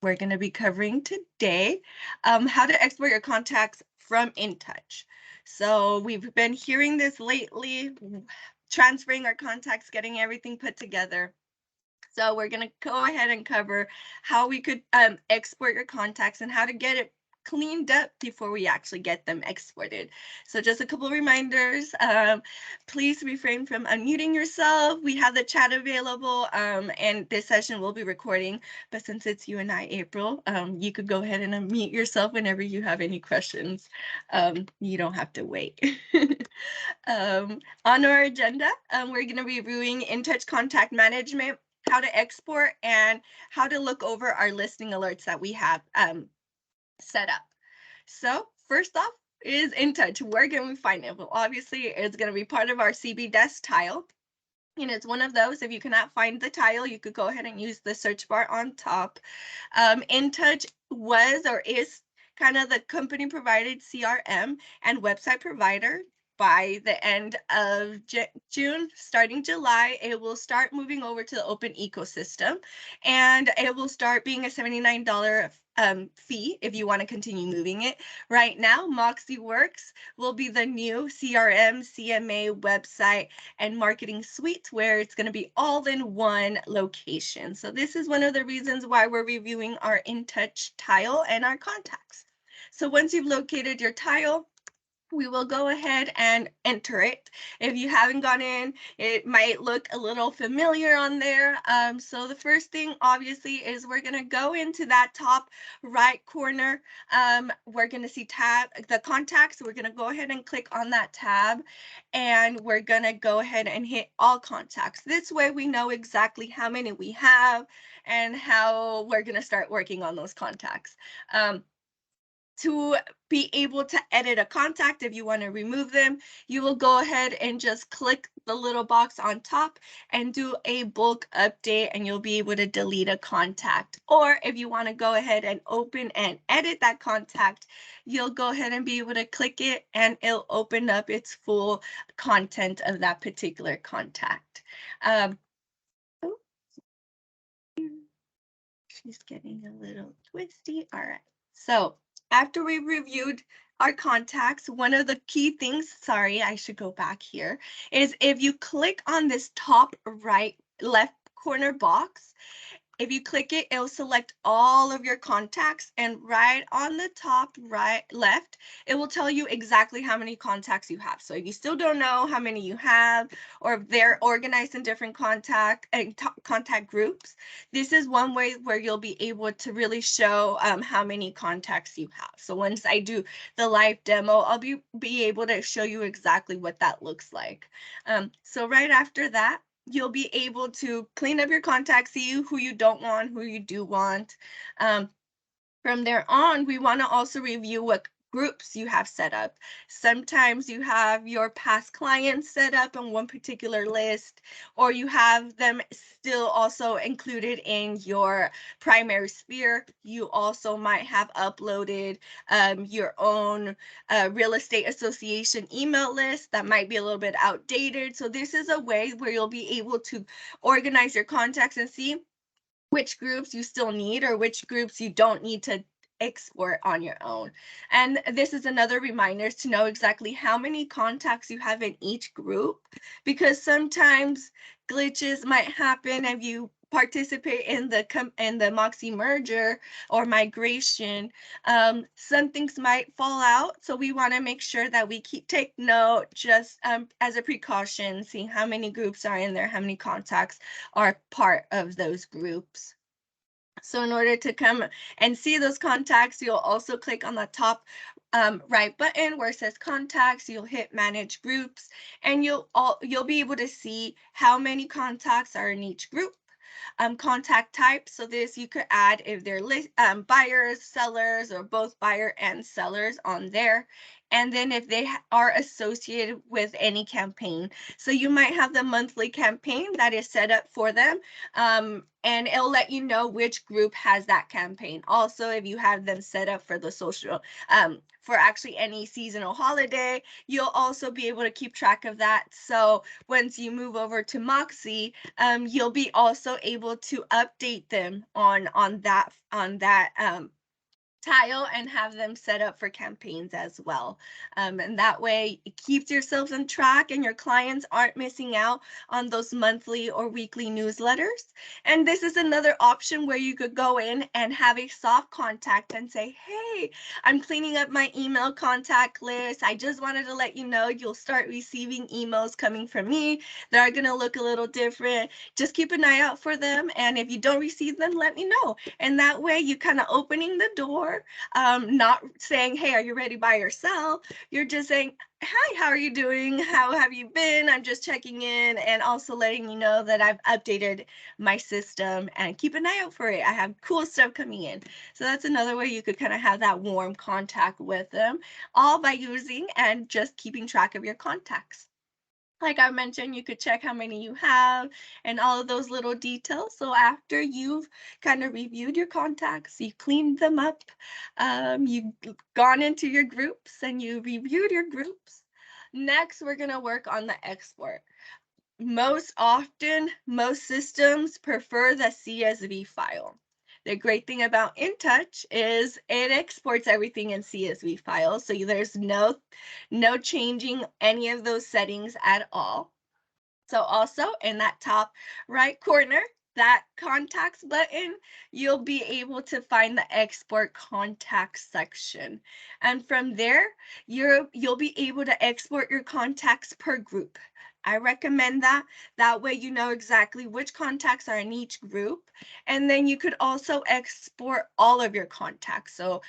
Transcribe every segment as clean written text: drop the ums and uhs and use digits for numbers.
we're going to be covering today how to export your contacts from InTouch. So we've been hearing this lately, transferring our contacts, getting everything put together. So we're going to go ahead and cover how we could export your contacts and how to get it cleaned up before we actually get them exported. So just a couple of reminders. Please refrain from unmuting yourself. We have the chat available, and this session will be recording. But since it's you and I, April, you could go ahead and unmute yourself whenever you have any questions. You don't have to wait. On our agenda, we're going to be reviewing InTouch contact management, how to export, and how to look over our listing alerts that we have set up. So first off is InTouch. Where can we find it? Well, obviously it's going to be part of our CB desk tile. And it's one of those, if you cannot find the tile, you could go ahead and use the search bar on top. InTouch was or is kind of the company provided CRM and website provider. By the end of June, starting July, it will start moving over to the open ecosystem, and it will start being a $79 fee if you want to continue moving it. Right now, Moxie Works will be the new CRM, CMA website and marketing suite, where it's going to be all in one location. So this is one of the reasons why we're reviewing our InTouch tile and our contacts. So once you've located your tile, we will go ahead and enter it. If you haven't gone in, it might look a little familiar on there. So the first thing, obviously, is we're going to go into that top right corner. We're going to see the contacts. We're going to go ahead and click on that tab, and we're going to go ahead and hit all contacts. This way we know exactly how many we have and how we're going to start working on those contacts. To be able to edit a contact, if you want to remove them, you will go ahead and just click the little box on top and do a bulk update, and you'll be able to delete a contact. Or if you want to go ahead and open and edit that contact, you'll go ahead and be able to click it, and it'll open up its full content of that particular contact. She's getting a little twisty. All right. So after we reviewed our contacts, one of the key things, sorry, I should go back here, is if you click on this top right left corner box, if you click it, it'll select all of your contacts, and right on the top right left, it will tell you exactly how many contacts you have. So if you still don't know how many you have, or if they're organized in different contact groups, this is one way where you'll be able to really show how many contacts you have. So once I do the live demo, I'll be able to show you exactly what that looks like. So right after that, you'll be able to clean up your contacts, see who you don't want, who you do want. From there on, we want to also review what groups you have set up. Sometimes you have your past clients set up on one particular list, or you have them still also included in your primary sphere. You also might have uploaded your own real estate association email list that might be a little bit outdated. So this is a way where you'll be able to organize your contacts and see which groups you still need or which groups you don't need to export on your own. And this is another reminder to know exactly how many contacts you have in each group, because sometimes glitches might happen if you participate in the Moxie merger or migration. Some things might fall out, so we want to make sure that we take note, just as a precaution, seeing how many groups are in there, how many contacts are part of those groups. So in order to come and see those contacts, you'll also click on the top right button where it says contacts. You'll hit manage groups, and you'll be able to see how many contacts are in each group. Contact type, so this you could add if they're buyers, sellers, or both buyer and sellers on there. and then if they are associated with any campaign. So you might have the monthly campaign that is set up for them, and it'll let you know which group has that campaign. Also, if you have them set up for the social, for actually any seasonal holiday, you'll also be able to keep track of that. So once you move over to Moxie, you'll be also able to update them on that tile and have them set up for campaigns as well. And that way it keeps yourselves on track and your clients aren't missing out on those monthly or weekly newsletters. And this is another option where you could go in and have a soft contact and say, hey, I'm cleaning up my email contact list. I just wanted to let you know you'll start receiving emails coming from me. They're going to look a little different. Just keep an eye out for them. And if you don't receive them, let me know. And that way you kind of opening the door, not saying, hey, are you ready by yourself? You're just saying, hi, how are you doing? How have you been? I'm just checking in, and also letting you know that I've updated my system and keep an eye out for it. I have cool stuff coming in. So that's another way you could kind of have that warm contact with them, all by using and just keeping track of your contacts. Like I mentioned, you could check how many you have and all of those little details. So after you've kind of reviewed your contacts, you cleaned them up, you've gone into your groups and you reviewed your groups. Next, we're going to work on the export. Most often, most systems prefer the CSV file. The great thing about InTouch is it exports everything in CSV files, so there's no changing any of those settings at all. So also in that top right corner, that contacts button, you'll be able to find the export contacts section. And from there, you'll be able to export your contacts per group. I recommend that. That way you know exactly which contacts are in each group. And then you could also export all of your contacts. So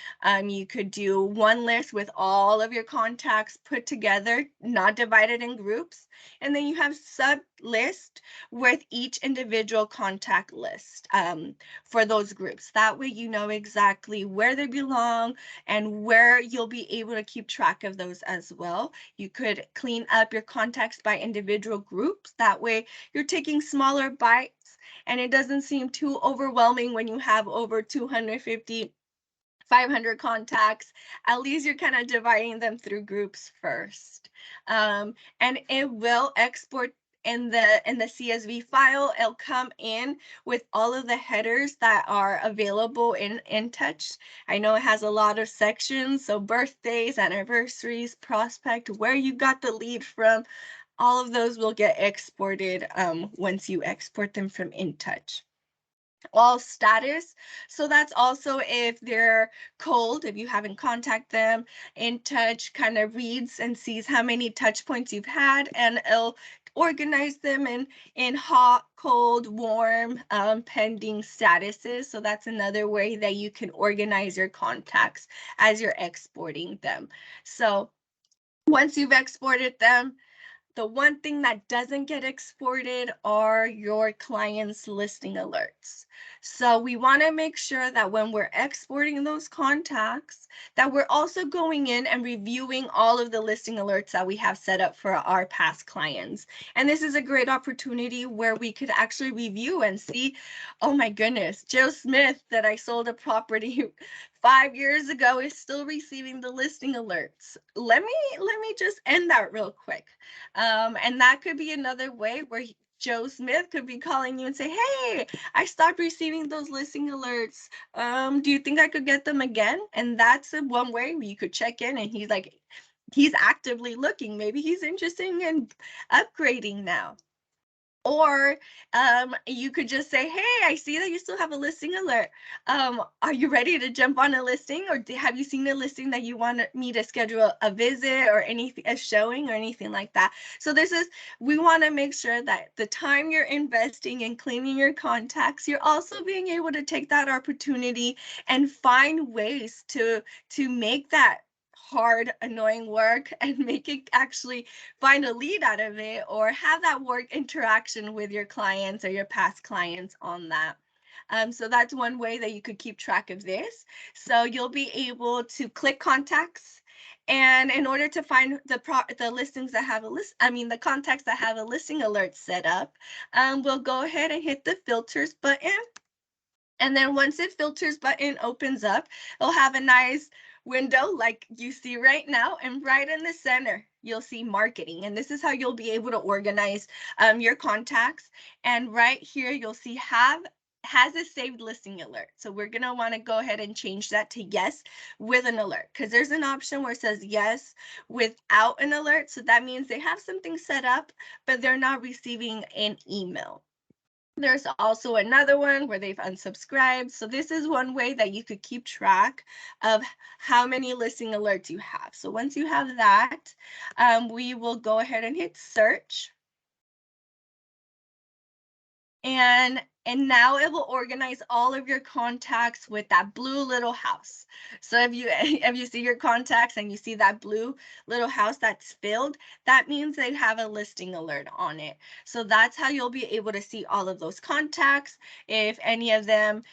you could do one list with all of your contacts put together, not divided in groups. And then you have sub list with each individual contact list for those groups. That way you know exactly where they belong and where you'll be able to keep track of those as well. You could clean up your contacts by individual groups. That way you're taking smaller bites and it doesn't seem too overwhelming when you have over 250 500 contacts. At least you're kind of dividing them through groups first. And it will export in the CSV file. It'll come in with all of the headers that are available in InTouch. I know it has a lot of sections, so birthdays, anniversaries, prospect, where you got the lead from, all of those will get exported once you export them from InTouch. All status, so that's also if they're cold, if you haven't contacted them. InTouch kind of reads and sees how many touch points you've had, and it'll organize them in hot, cold, warm, pending statuses. So that's another way that you can organize your contacts as you're exporting them. So once you've exported them, the one thing that doesn't get exported are your clients' listing alerts. So we want to make sure that when we're exporting those contacts, that we're also going in and reviewing all of the listing alerts that we have set up for our past clients. And this is a great opportunity where we could actually review and see, oh my goodness, Joe Smith that I sold a property 5 years ago is still receiving the listing alerts. Let me just end that real quick. And that could be another way where Joe Smith could be calling you and say, hey, I stopped receiving those listing alerts. Do you think I could get them again? And that's one way where you could check in and he's like, he's actively looking. Maybe he's interested in upgrading now. Or you could just say, hey, I see that you still have a listing alert. Are you ready to jump on a listing, or have you seen a listing that you want me to schedule a visit or anything, a showing or anything like that? So we want to make sure that the time you're investing in cleaning your contacts, you're also being able to take that opportunity and find ways to make that hard, annoying work and make it actually find a lead out of it, or have that work interaction with your clients or your past clients on that. So that's one way that you could keep track of this. So you'll be able to click contacts. And in order to find the listings that have the contacts that have a listing alert set up, we'll go ahead and hit the filters button. And then once the filters button opens up, it'll have a nice window like you see right now. And right in the center, you'll see marketing. And this is how you'll be able to organize your contacts. And right here, you'll see has a saved listing alert. So we're going to want to go ahead and change that to yes with an alert, because there's an option where it says yes without an alert. So that means they have something set up, but they're not receiving an email. There's also another one where they've unsubscribed. So this is one way that you could keep track of how many listing alerts you have. So once you have that, we will go ahead and hit search. And now it will organize all of your contacts with that blue little house. So if you see your contacts and you see that blue little house that's filled, that means they have a listing alert on it. So that's how you'll be able to see all of those contacts. If any of them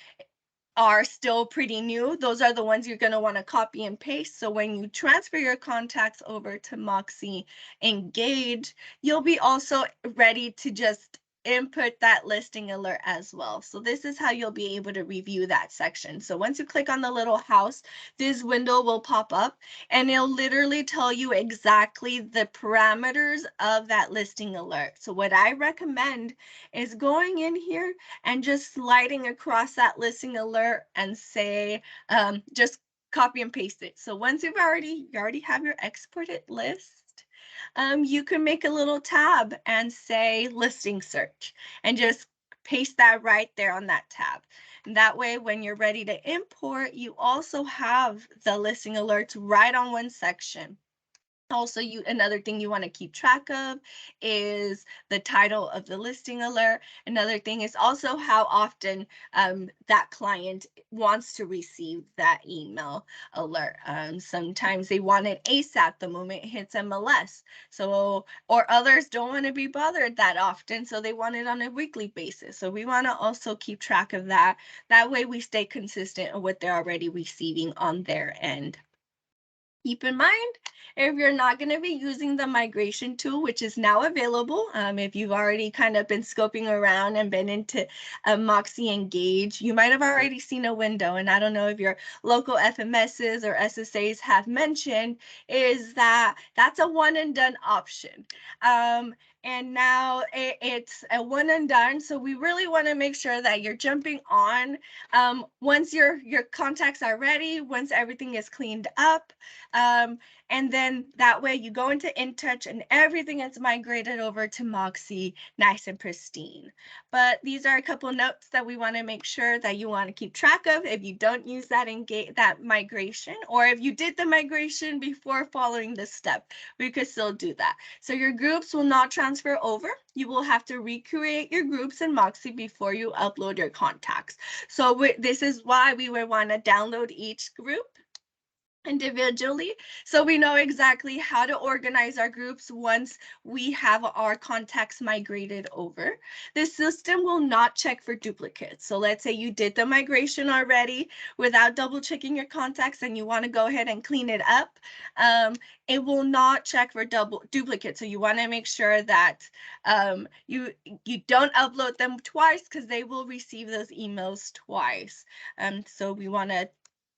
are still pretty new, those are the ones you're going to want to copy and paste. So when you transfer your contacts over to Moxie Engage, you'll be also ready to just input that listing alert as well. So this is how you'll be able to review that section. So once you click on the little house, this window will pop up and it'll literally tell you exactly the parameters of that listing alert. So what I recommend is going in here and just sliding across that listing alert and say, just copy and paste it. So once you already have your exported list, you can make a little tab and say listing search and just paste that right there on that tab. And that way, when you're ready to import, you also have the listing alerts right on one section. Also, another thing you want to keep track of is the title of the listing alert. Another thing is also how often that client wants to receive that email alert. Sometimes they want it ASAP the moment it hits MLS. So, or others don't want to be bothered that often, so they want it on a weekly basis. So we want to also keep track of that. That way we stay consistent with what they're already receiving on their end. Keep in mind, if you're not going to be using the migration tool, which is now available, if you've already kind of been scoping around and been into Moxie Engage, you might have already seen a window. And I don't know if your local FMSs or SSAs have mentioned, is that that's a one and done option. And now it's a one and done. So we really want to make sure that you're jumping on once your contacts are ready, once everything is cleaned up. And then that way you go into InTouch and everything is migrated over to Moxie nice and pristine. But these are a couple notes that we want to make sure that you want to keep track of if you don't use that migration, or if you did the migration before following this step, we could still do that. So your groups will not transfer over. You will have to recreate your groups in Moxie before you upload your contacts. So this is why we would want to download each group individually, so we know exactly how to organize our groups once we have our contacts migrated over. The system will not check for duplicates. So let's say you did the migration already without double checking your contacts and you want to go ahead and clean it up. It will not check for duplicates. So you want to make sure that you don't upload them twice, because they will receive those emails twice. So we want to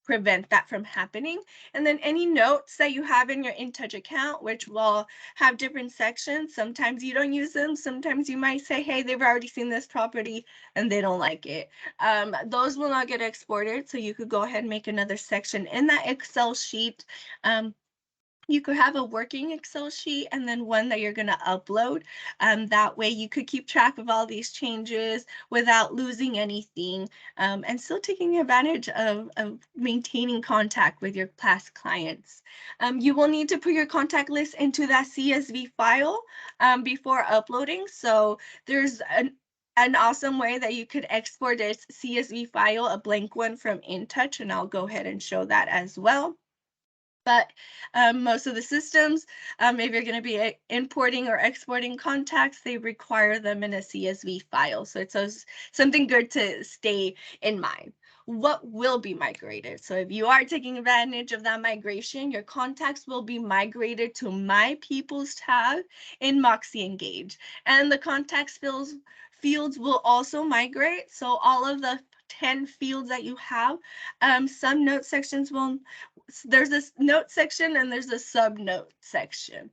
prevent that from happening. And then any notes that you have in your InTouch account, which will have different sections. Sometimes you don't use them. Sometimes you might say, hey, they've already seen this property and they don't like it. Those will not get exported. So you could go ahead and make another section in that Excel sheet. You could have a working Excel sheet and then one that you're going to upload. That way you could keep track of all these changes without losing anything, and still taking advantage of maintaining contact with your past clients. You will need to put your contact list into that CSV file before uploading. So there's an awesome way that you could export this CSV file, a blank one, from InTouch, and I'll go ahead and show that as well. But most of the systems, if you're going to be importing or exporting contacts, they require them in a CSV file. So it's something good to stay in mind. What will be migrated? So if you are taking advantage of that migration, your contacts will be migrated to My People's tab in Moxie Engage. And the contacts fields will also migrate. So all of the 10 fields that you have, some note sections will, there's this note section and there's a sub note section.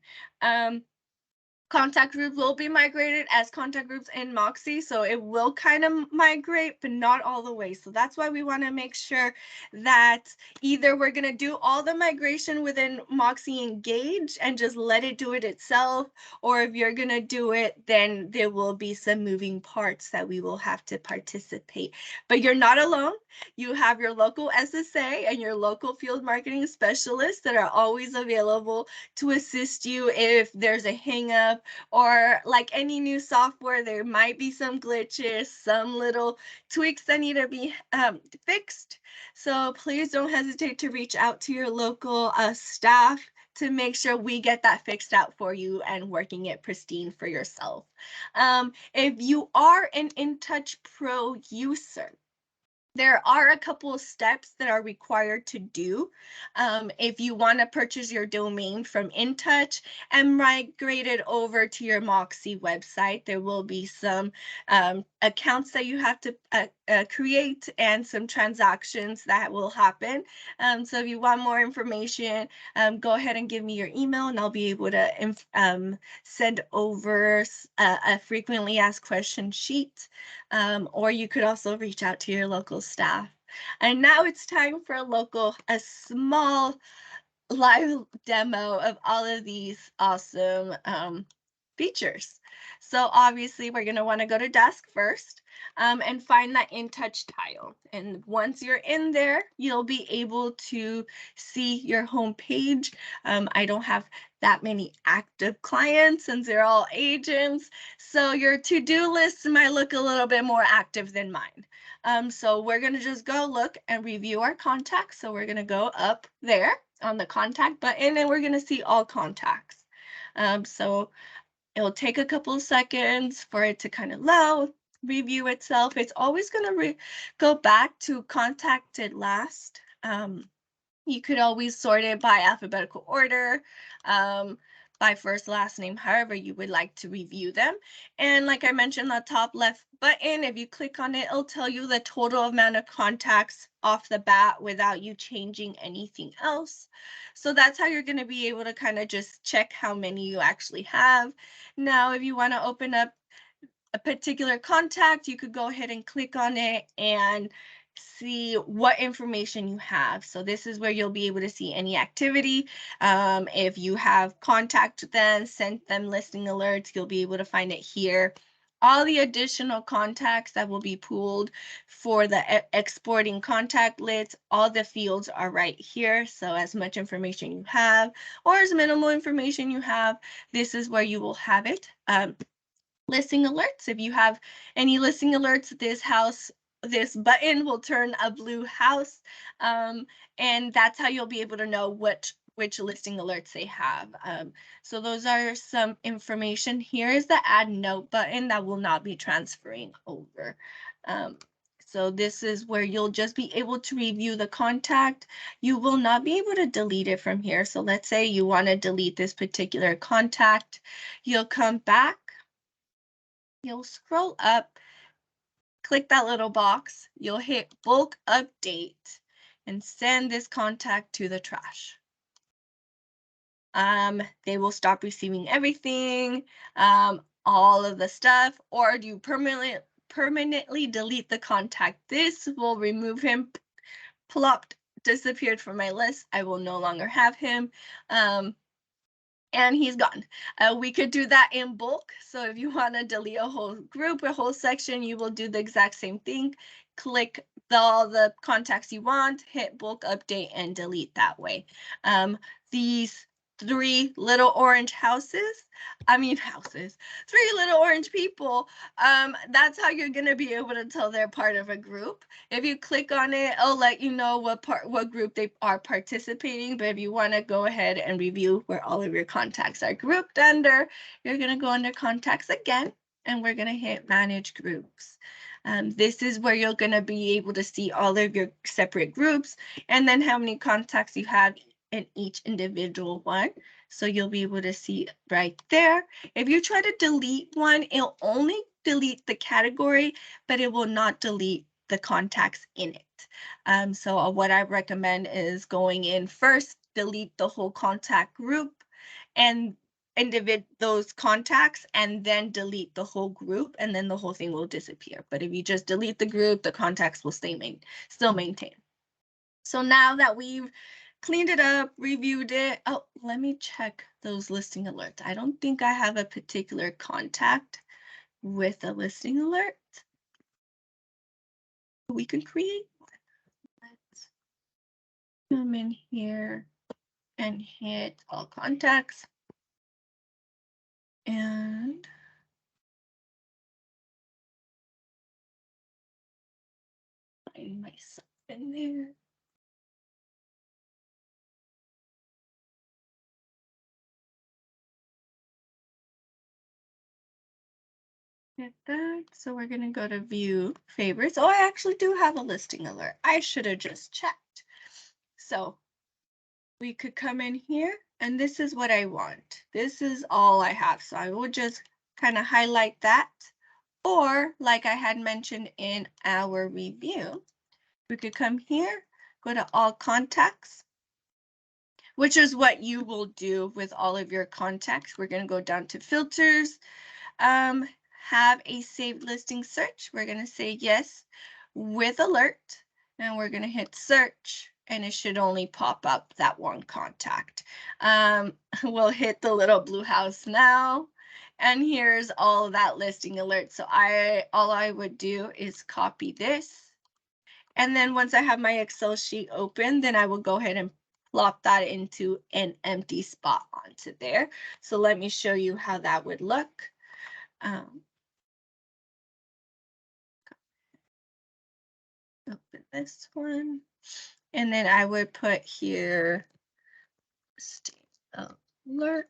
Contact groups will be migrated as contact groups in Moxie, so it will kind of migrate, but not all the way. So that's why we want to make sure that either we're going to do all the migration within Moxie Engage and just let it do it itself, or if you're going to do it, then there will be some moving parts that we will have to participate. But you're not alone. You have your local SSA and your local field marketing specialists that are always available to assist you if there's a hang up, or like any new software, there might be some glitches, some little tweaks that need to be fixed. So please don't hesitate to reach out to your local staff to make sure we get that fixed out for you and working it pristine for yourself. If you are an InTouch Pro user, there are a couple of steps that are required to do if you want to purchase your domain from InTouch and migrate it over to your Moxie website. There will be some accounts that you have to create and some transactions that will happen. So if you want more information, go ahead and give me your email and I'll be able to send over a frequently asked question sheet. Or you could also reach out to your local staff. And now it's time for a small live demo of all of these awesome features. So obviously we're going to want to go to desk first and find that InTouch tile. And once you're in there, you'll be able to see your home page. I don't have that many active clients and they're all agents. So your to-do list might look a little bit more active than mine. So we're going to just go look and review our contacts. So we're going to go up there on the contact button and we're going to see all contacts. So it'll take a couple of seconds for it to kind of load, review itself. It's always going to go back to contacted last. You could always sort it by alphabetical order, by first, last name, however you would like to review them. And like I mentioned, the top left button, if you click on it, it'll tell you the total amount of contacts off the bat without you changing anything else. So that's how you're going to be able to kind of just check how many you actually have. Now, if you want to open up a particular contact, you could go ahead and click on it and see what information you have. So this is where you'll be able to see any activity. If you have contacted them, sent them listing alerts, you'll be able to find it here. All the additional contacts that will be pooled for the exporting contact lists, all the fields are right here. So as much information you have or as minimal information you have, this is where you will have it. Listing alerts. If you have any listing alerts, this button will turn a blue house, and that's how you'll be able to know which listing alerts they have. So those are some information. Here is the add note button that will not be transferring over. So this is where you'll just be able to review the contact. You will not be able to delete it from here. So let's say you want to delete this particular contact. You'll come back. You'll scroll up, click that little box, you'll hit bulk update and send this contact to the trash. They will stop receiving everything, all of the stuff, or do you permanently delete the contact? This will remove him, plopped, disappeared from my list. I will no longer have him. And he's gone. We could do that in bulk. So if you want to delete a whole group, a whole section, you will do the exact same thing. Click all the contacts you want, hit bulk update and delete that way. These three little orange three little orange people, that's how you're gonna be able to tell they're part of a group. If you click on it, it'll let you know what group they are participating. But if you want to go ahead and review where all of your contacts are grouped under, you're gonna go under contacts again, and we're gonna hit manage groups. This is where you're gonna be able to see all of your separate groups and then how many contacts you have in each individual one. So you'll be able to see right there. If you try to delete one, it'll only delete the category, but it will not delete the contacts in it. So what I recommend is going in first, delete the whole contact group and those contacts, and then delete the whole group, and then the whole thing will disappear. But if you just delete the group, the contacts will still maintain. So now that we've cleaned it up, reviewed it, oh, let me check those listing alerts. I don't think I have a particular contact with a listing alert. We can create one. Let's come in here and hit all contacts. And find myself in there. Get that. So we're going to go to view favorites. Oh, I actually do have a listing alert. I should have just checked. So we could come in here, and this is what I want. This is all I have. So I will just kind of highlight that. Or like I had mentioned in our review, we could come here, go to all contacts, which is what you will do with all of your contacts. We're going to go down to filters, have a saved listing search. We're going to say yes with alert, and we're going to hit search, and it should only pop up that one contact. We'll hit the little blue house now, and here's all of that listing alert. So all I would do is copy this, and then once I have my Excel sheet open, then I will go ahead and plop that into an empty spot onto there. So let me show you how that would look. Open this one, and then I would put here state alert.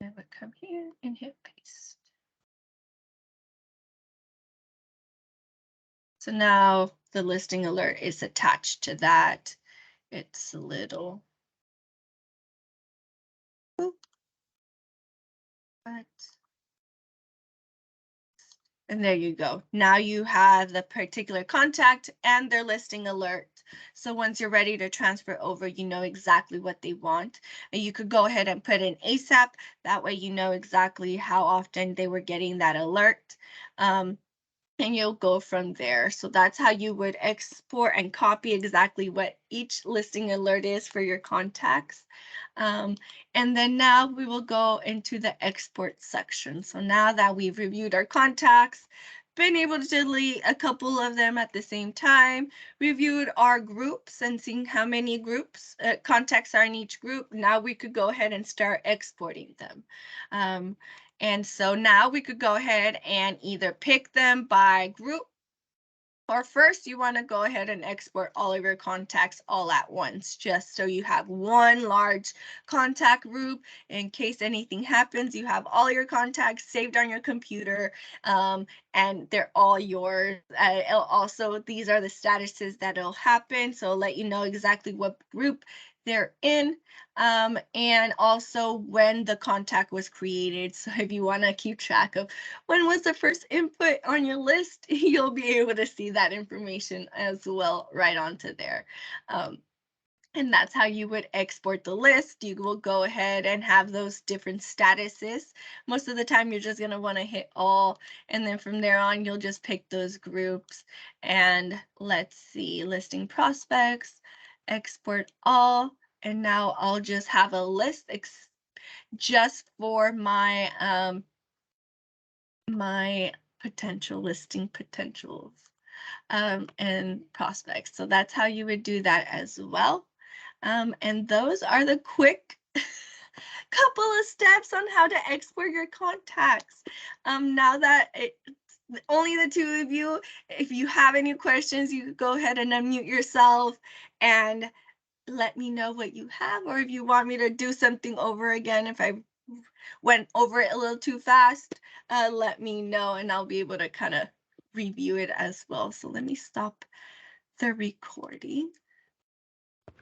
I would come here and hit paste. So now the listing alert is attached to that. It's a little, but and there you go. Now you have the particular contact and their listing alert. So once you're ready to transfer over, you know exactly what they want. And you could go ahead and put in ASAP. That way you know exactly how often they were getting that alert. And you'll go from there. So that's how you would export and copy exactly what each listing alert is for your contacts. And then now we will go into the export section. So now that we've reviewed our contacts, been able to delete a couple of them at the same time, reviewed our groups and seeing how many groups contacts are in each group, now we could go ahead and start exporting them. And so now we could go ahead and either pick them by group, or first you want to go ahead and export all of your contacts all at once, just so you have one large contact group. In case anything happens, you have all your contacts saved on your computer, and they're all yours. Also, these are the statuses that will happen, so it'll let you know exactly what group they're in, and also when the contact was created. So if you want to keep track of when was the first input on your list, you'll be able to see that information as well right onto there. And that's how you would export the list. You will go ahead and have those different statuses. Most of the time, you're just going to want to hit all. And then from there on, you'll just pick those groups. And let's see, listing prospects, export all. And now I'll just have a list just for my my potential listing potentials. and prospects. So that's how you would do that as well. And those are the quick couple of steps on how to export your contacts. Now that only the two of you, if you have any questions, you go ahead and unmute yourself and let me know what you have, or if you want me to do something over again, if I went over it a little too fast, let me know and I'll be able to kind of review it as well. So let me stop the recording.